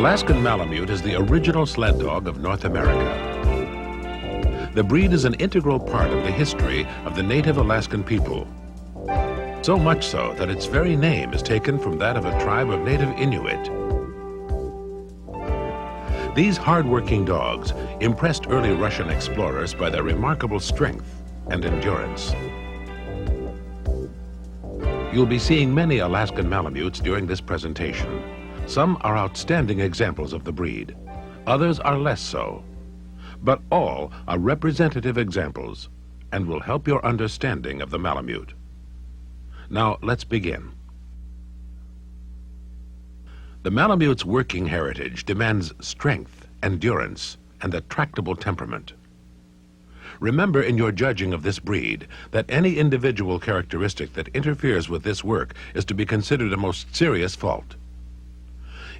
Alaskan Malamute is the original sled dog of North America. The breed is an integral part of the history of the native Alaskan people. So much so that its very name is taken from that of a tribe of native Inuit. These hard-working dogs impressed early Russian explorers by their remarkable strength and endurance. You'll be seeing many Alaskan Malamutes during this presentation. Some are outstanding examples of the breed. Others are less so. But all are representative examples and will help your understanding of the Malamute. Now, let's begin. The Malamute's working heritage demands strength, endurance, and a tractable temperament. Remember in your judging of this breed that any individual characteristic that interferes with this work is to be considered a most serious fault.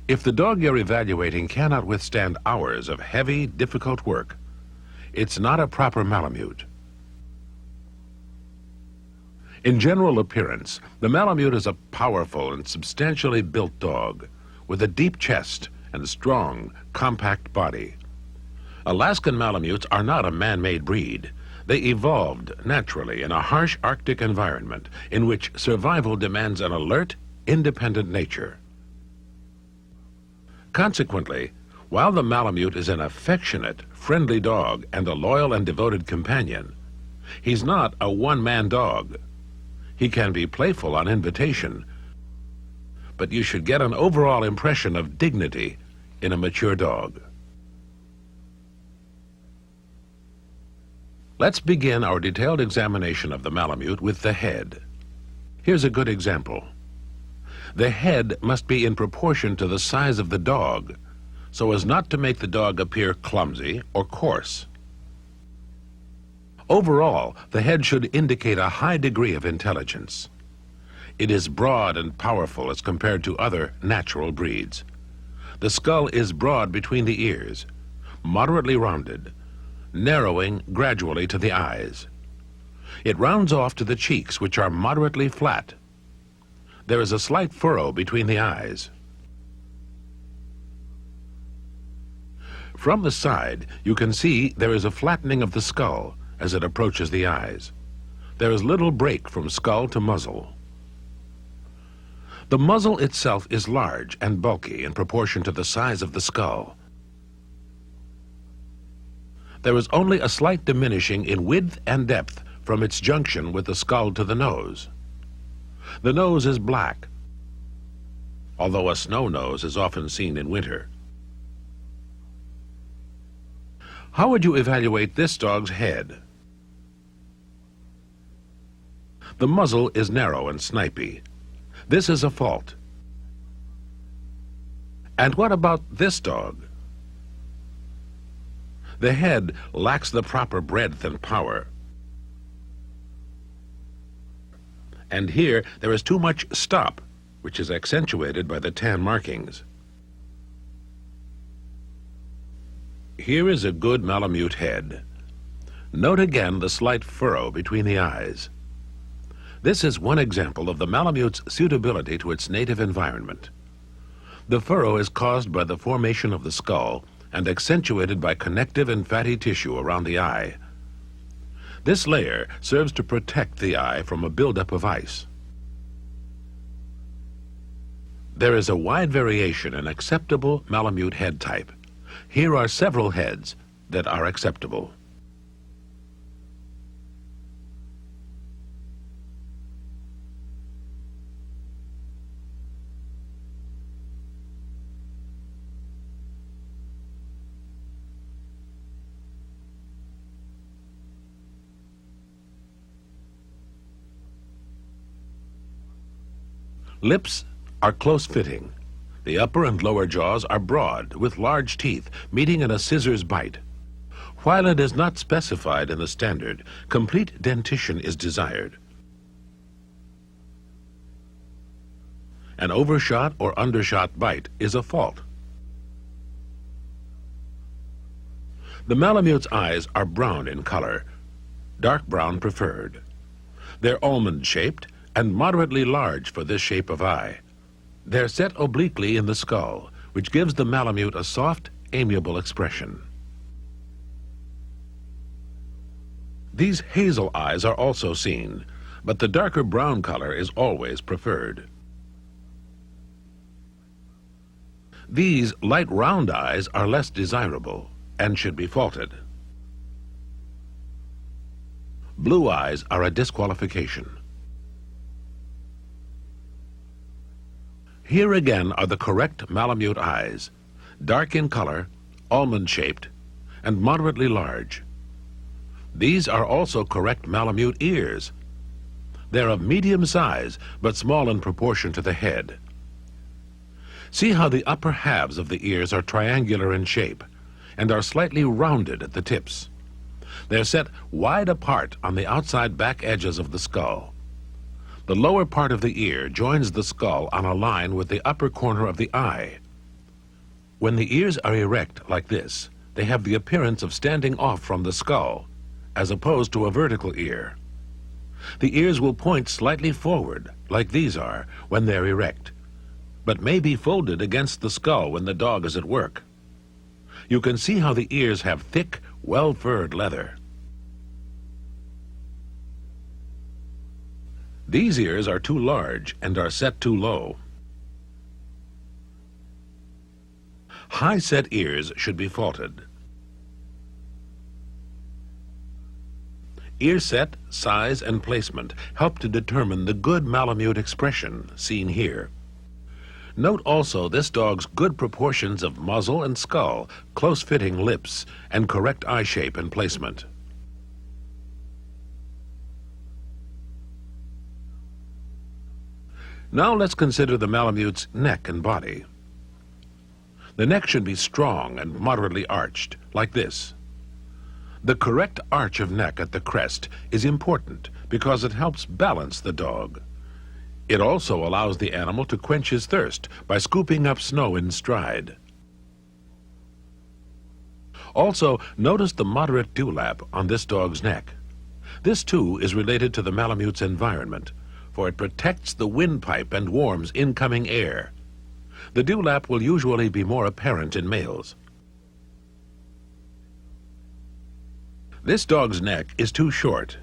If the dog you're evaluating cannot withstand hours of heavy, difficult work, it's not a proper Malamute. In general appearance, the Malamute is a powerful and substantially built dog with a deep chest and a strong, compact body. Alaskan Malamutes are not a man-made breed. They evolved naturally in a harsh Arctic environment in which survival demands an alert, independent nature. Consequently, while the Malamute is an affectionate, friendly dog and a loyal and devoted companion, he's not a one-man dog. He can be playful on invitation, but you should get an overall impression of dignity in a mature dog. Let's begin our detailed examination of the Malamute with the head. Here's a good example. The head must be in proportion to the size of the dog, so as not to make the dog appear clumsy or coarse. Overall, the head should indicate a high degree of intelligence. It is broad and powerful as compared to other natural breeds. The skull is broad between the ears, moderately rounded, narrowing gradually to the eyes. It rounds off to the cheeks, which are moderately flat. There is a slight furrow between the eyes. From the side, you can see there is a flattening of the skull as it approaches the eyes. There is little break from skull to muzzle. The muzzle itself is large and bulky in proportion to the size of the skull. There is only a slight diminishing in width and depth from its junction with the skull to the nose. The nose is black, although a snow nose is often seen in winter. How would you evaluate this dog's head? The muzzle is narrow and snipey. This is a fault. And what about this dog? The head lacks the proper breadth and power. And here there is too much stop, which is accentuated by the tan markings. Here is a good Malamute head. Note again the slight furrow between the eyes. This is one example of the Malamute's suitability to its native environment. The furrow is caused by the formation of the skull and accentuated by connective and fatty tissue around the eye. This layer serves to protect the eye from a buildup of ice. There is a wide variation in acceptable Malamute head type. Here are several heads that are acceptable. Lips are close-fitting. The upper and lower jaws are broad, with large teeth, meeting in a scissors bite. While it is not specified in the standard, complete dentition is desired. An overshot or undershot bite is a fault. The Malamute's eyes are brown in color, dark brown preferred. They're almond-shaped and moderately large for this shape of eye. They're set obliquely in the skull, which gives the Malamute a soft, amiable expression. These hazel eyes are also seen, but the darker brown color is always preferred. These light round eyes are less desirable and should be faulted. Blue eyes are a disqualification. Here again are the correct Malamute eyes, dark in color, almond-shaped, and moderately large. These are also correct Malamute ears. They're of medium size, but small in proportion to the head. See how the upper halves of the ears are triangular in shape and are slightly rounded at the tips. They're set wide apart on the outside back edges of the skull. The lower part of the ear joins the skull on a line with the upper corner of the eye. When the ears are erect like this, they have the appearance of standing off from the skull, as opposed to a vertical ear. The ears will point slightly forward, like these are, when they're erect, but may be folded against the skull when the dog is at work. You can see how the ears have thick, well-furred leather. These ears are too large and are set too low. High-set ears should be faulted. Ear set, size, and placement help to determine the good Malamute expression seen here. Note also this dog's good proportions of muzzle and skull, close-fitting lips, and correct eye shape and placement. Now let's consider the Malamute's neck and body. The neck should be strong and moderately arched, like this. The correct arch of neck at the crest is important because it helps balance the dog. It also allows the animal to quench his thirst by scooping up snow in stride. Also, notice the moderate dewlap on this dog's neck. This, too, is related to the Malamute's environment, for it protects the windpipe and warms incoming air. The dewlap will usually be more apparent in males. This dog's neck is too short.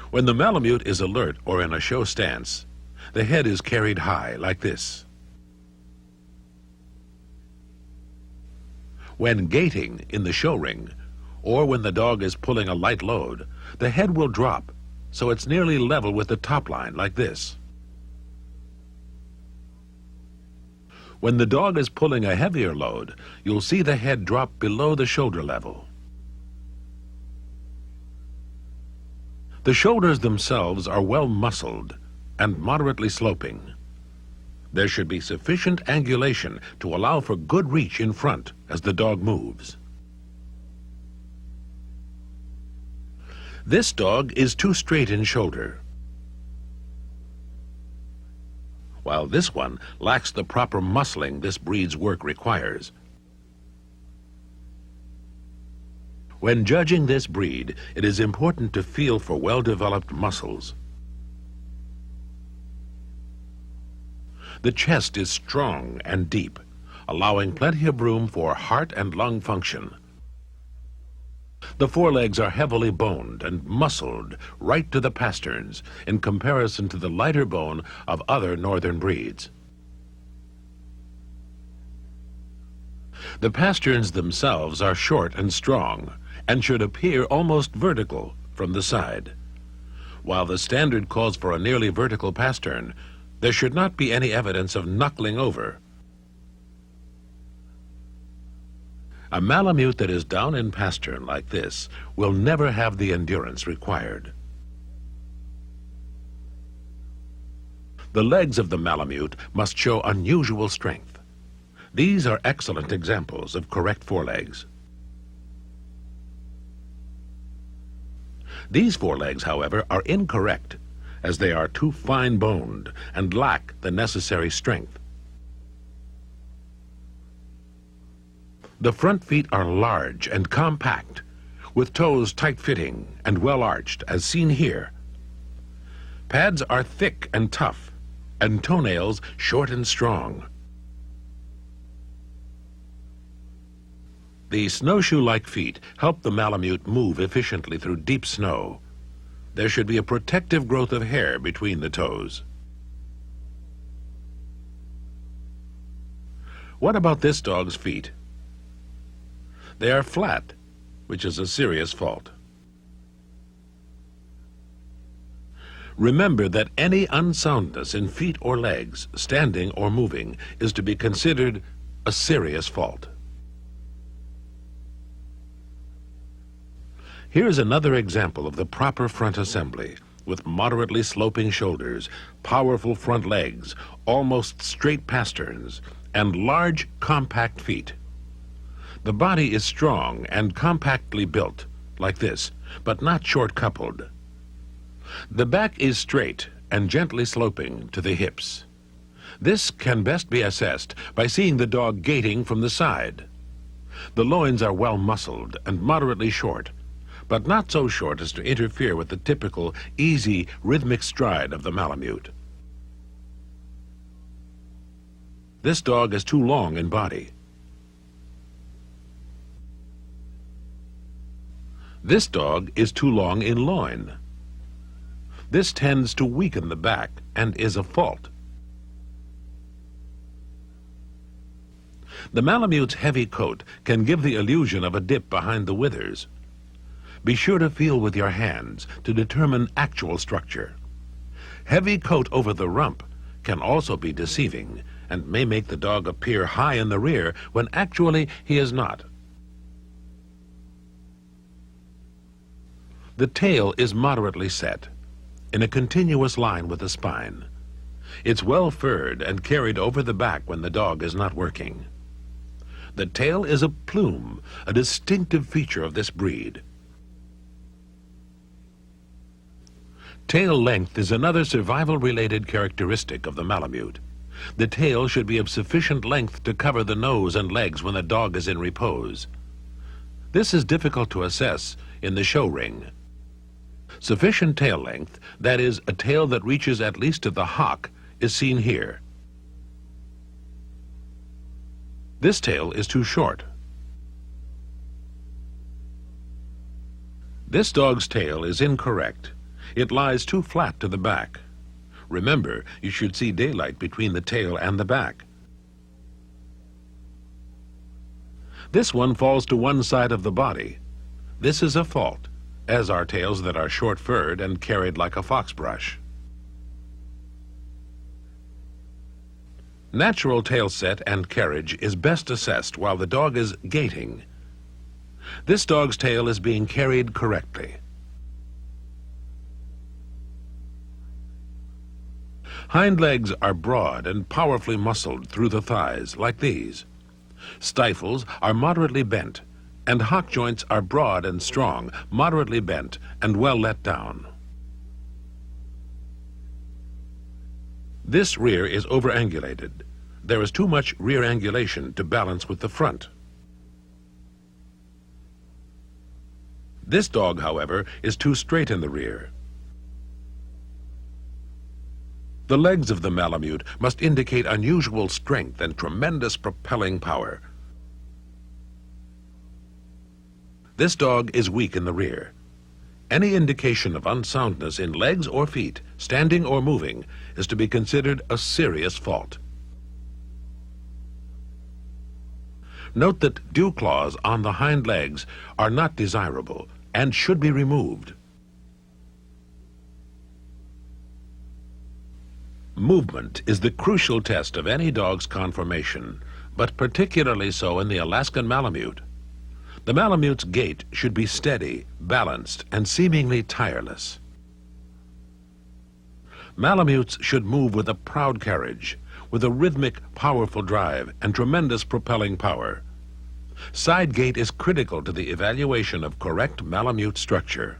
When the Malamute is alert or in a show stance, the head is carried high like this. When gaiting in the show ring, or when the dog is pulling a light load, the head will drop, so it's nearly level with the top line like this. When the dog is pulling a heavier load, you'll see the head drop below the shoulder level. The shoulders themselves are well muscled and moderately sloping. There should be sufficient angulation to allow for good reach in front as the dog moves. This dog is too straight in shoulder, while this one lacks the proper muscling this breed's work requires. When judging this breed, it is important to feel for well-developed muscles. The chest is strong and deep, allowing plenty of room for heart and lung function. The forelegs are heavily boned and muscled right to the pasterns in comparison to the lighter bone of other northern breeds. The pasterns themselves are short and strong and should appear almost vertical from the side. While the standard calls for a nearly vertical pastern, there should not be any evidence of knuckling over. A Malamute that is down in pastern like this will never have the endurance required. The legs of the Malamute must show unusual strength. These are excellent examples of correct forelegs. These forelegs, however, are incorrect, as they are too fine-boned and lack the necessary strength. The front feet are large and compact, with toes tight-fitting and well-arched, as seen here. Pads are thick and tough, and toenails short and strong. The snowshoe-like feet help the Malamute move efficiently through deep snow. There should be a protective growth of hair between the toes. What about this dog's feet? They are flat, which is a serious fault. Remember that any unsoundness in feet or legs, standing or moving, is to be considered a serious fault. Here is another example of the proper front assembly, with moderately sloping shoulders, powerful front legs, almost straight pasterns, and large, compact feet. The body is strong and compactly built, like this, but not short-coupled. The back is straight and gently sloping to the hips. This can best be assessed by seeing the dog gaiting from the side. The loins are well muscled and moderately short, but not so short as to interfere with the typical, easy, rhythmic stride of the Malamute. This dog is too long in body. This dog is too long in loin. This tends to weaken the back and is a fault. The Malamute's heavy coat can give the illusion of a dip behind the withers. Be sure to feel with your hands to determine actual structure. Heavy coat over the rump can also be deceiving and may make the dog appear high in the rear when actually he is not. The tail is moderately set, in a continuous line with the spine. It's well furred and carried over the back when the dog is not working. The tail is a plume, a distinctive feature of this breed. Tail length is another survival-related characteristic of the Malamute. The tail should be of sufficient length to cover the nose and legs when the dog is in repose. This is difficult to assess in the show ring. Sufficient tail length, that is, a tail that reaches at least to the hock, is seen here. This tail is too short. This dog's tail is incorrect. It lies too flat to the back. Remember, you should see daylight between the tail and the back. This one falls to one side of the body. This is a fault, as are tails that are short-furred and carried like a fox brush. Natural tail set and carriage is best assessed while the dog is gaiting. This dog's tail is being carried correctly. Hind legs are broad and powerfully muscled through the thighs, like these. Stifles are moderately bent, and hock joints are broad and strong, moderately bent, and well let down. This rear is overangulated. There is too much rear angulation to balance with the front. This dog, however, is too straight in the rear. The legs of the Malamute must indicate unusual strength and tremendous propelling power. This dog is weak in the rear. Any indication of unsoundness in legs or feet, standing or moving, is to be considered a serious fault. Note that dew claws on the hind legs are not desirable and should be removed. Movement is the crucial test of any dog's conformation, but particularly so in the Alaskan Malamute. The Malamute's gait should be steady, balanced, and seemingly tireless. Malamutes should move with a proud carriage, with a rhythmic, powerful drive and tremendous propelling power. Side gait is critical to the evaluation of correct Malamute structure.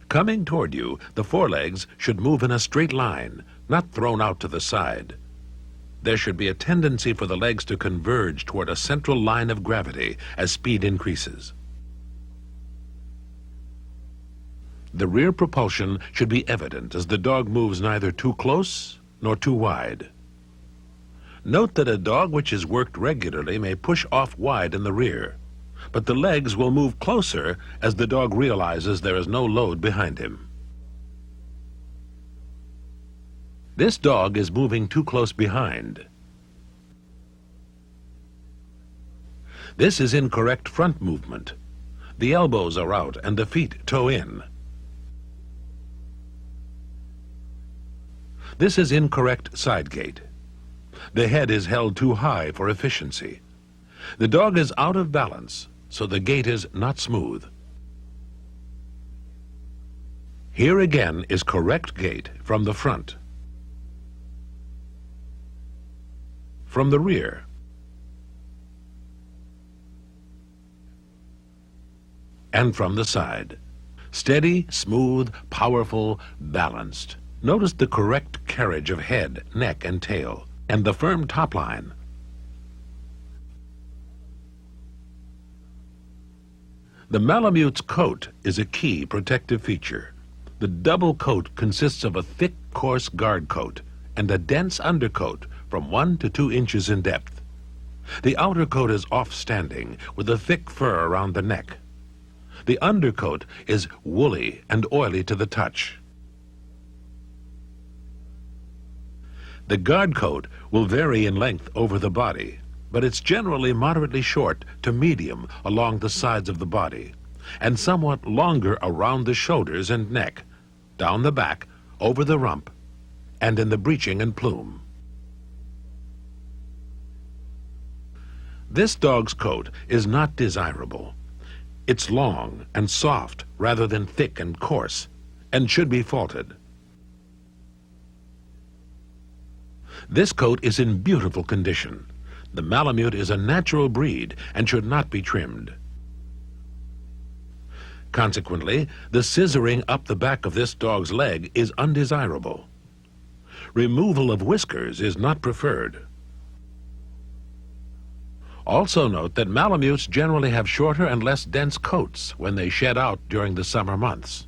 Coming toward you, the forelegs should move in a straight line, not thrown out to the side. There should be a tendency for the legs to converge toward a central line of gravity as speed increases. The rear propulsion should be evident as the dog moves neither too close nor too wide. Note that a dog which is worked regularly may push off wide in the rear, but the legs will move closer as the dog realizes there is no load behind him. This dog is moving too close behind. This is incorrect front movement. The elbows are out and the feet toe in. This is incorrect side gait. The head is held too high for efficiency. The dog is out of balance, so the gait is not smooth. Here again is correct gait from the front, from the rear, and from the side. Steady, smooth, powerful, balanced. Notice the correct carriage of head, neck, and tail, and the firm top line. The Malamute's coat is a key protective feature. The double coat consists of a thick, coarse guard coat and a dense undercoat from 1 to 2 inches in depth. The outer coat is off-standing with a thick fur around the neck. The undercoat is woolly and oily to the touch. The guard coat will vary in length over the body, but it's generally moderately short to medium along the sides of the body, and somewhat longer around the shoulders and neck, down the back, over the rump, and in the breeching and plume. This dog's coat is not desirable. It's long and soft rather than thick and coarse, and should be faulted. This coat is in beautiful condition. The Malamute is a natural breed and should not be trimmed. Consequently, the scissoring up the back of this dog's leg is undesirable. Removal of whiskers is not preferred. Also note that Malamutes generally have shorter and less dense coats when they shed out during the summer months.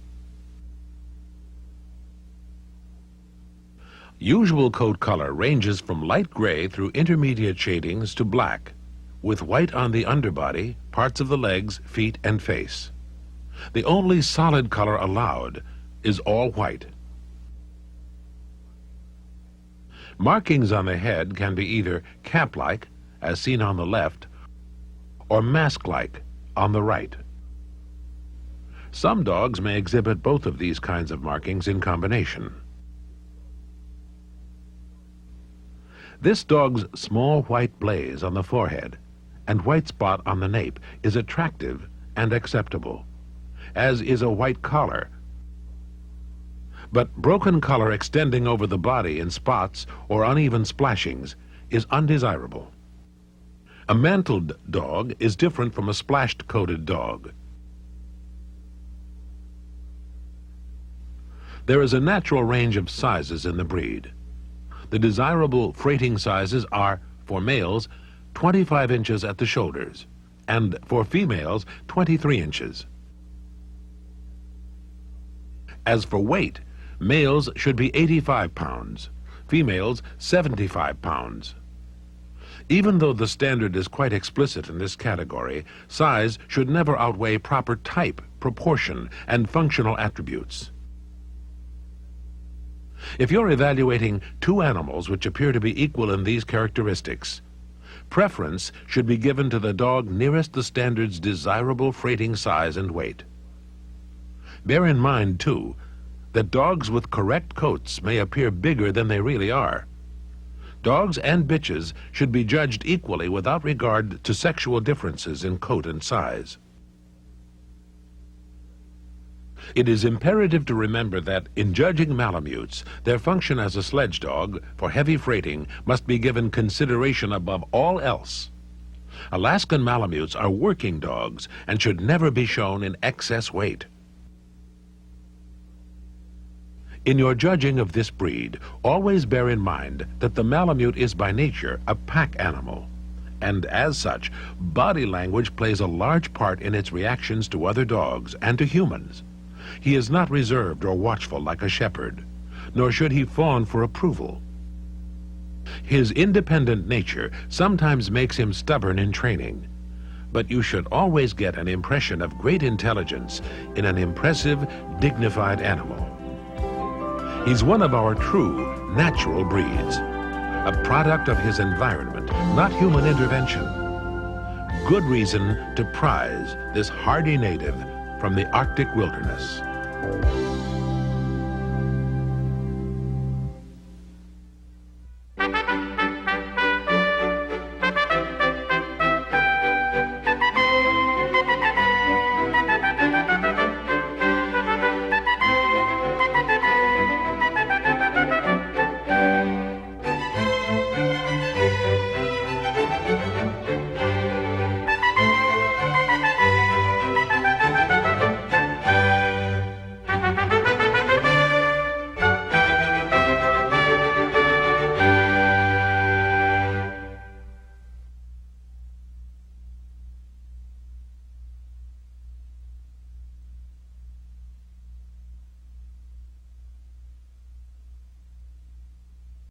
Usual coat color ranges from light gray through intermediate shadings to black, with white on the underbody, parts of the legs, feet, and face. The only solid color allowed is all white. Markings on the head can be either cap-like, as seen on the left, or mask-like on the right. Some dogs may exhibit both of these kinds of markings in combination. This dog's small white blaze on the forehead and white spot on the nape is attractive and acceptable, as is a white collar. But broken color extending over the body in spots or uneven splashings is undesirable. A mantled dog is different from a splashed-coated dog. There is a natural range of sizes in the breed. The desirable freighting sizes are, for males, 25 inches at the shoulders, and for females, 23 inches. As for weight, males should be 85 pounds, females 75 pounds. Even though the standard is quite explicit in this category, size should never outweigh proper type, proportion, and functional attributes. If you're evaluating two animals which appear to be equal in these characteristics, preference should be given to the dog nearest the standard's desirable freighting size and weight. Bear in mind, too, that dogs with correct coats may appear bigger than they really are. Dogs and bitches should be judged equally without regard to sexual differences in coat and size. It is imperative to remember that, in judging Malamutes, their function as a sledge dog for heavy freighting must be given consideration above all else. Alaskan Malamutes are working dogs and should never be shown in excess weight. In your judging of this breed, always bear in mind that the Malamute is by nature a pack animal, and as such, body language plays a large part in its reactions to other dogs and to humans. He is not reserved or watchful like a shepherd, nor should he fawn for approval. His independent nature sometimes makes him stubborn in training, but you should always get an impression of great intelligence in an impressive, dignified animal. He's one of our true, natural breeds, a product of his environment, not human intervention. Good reason to prize this hardy native from the Arctic wilderness.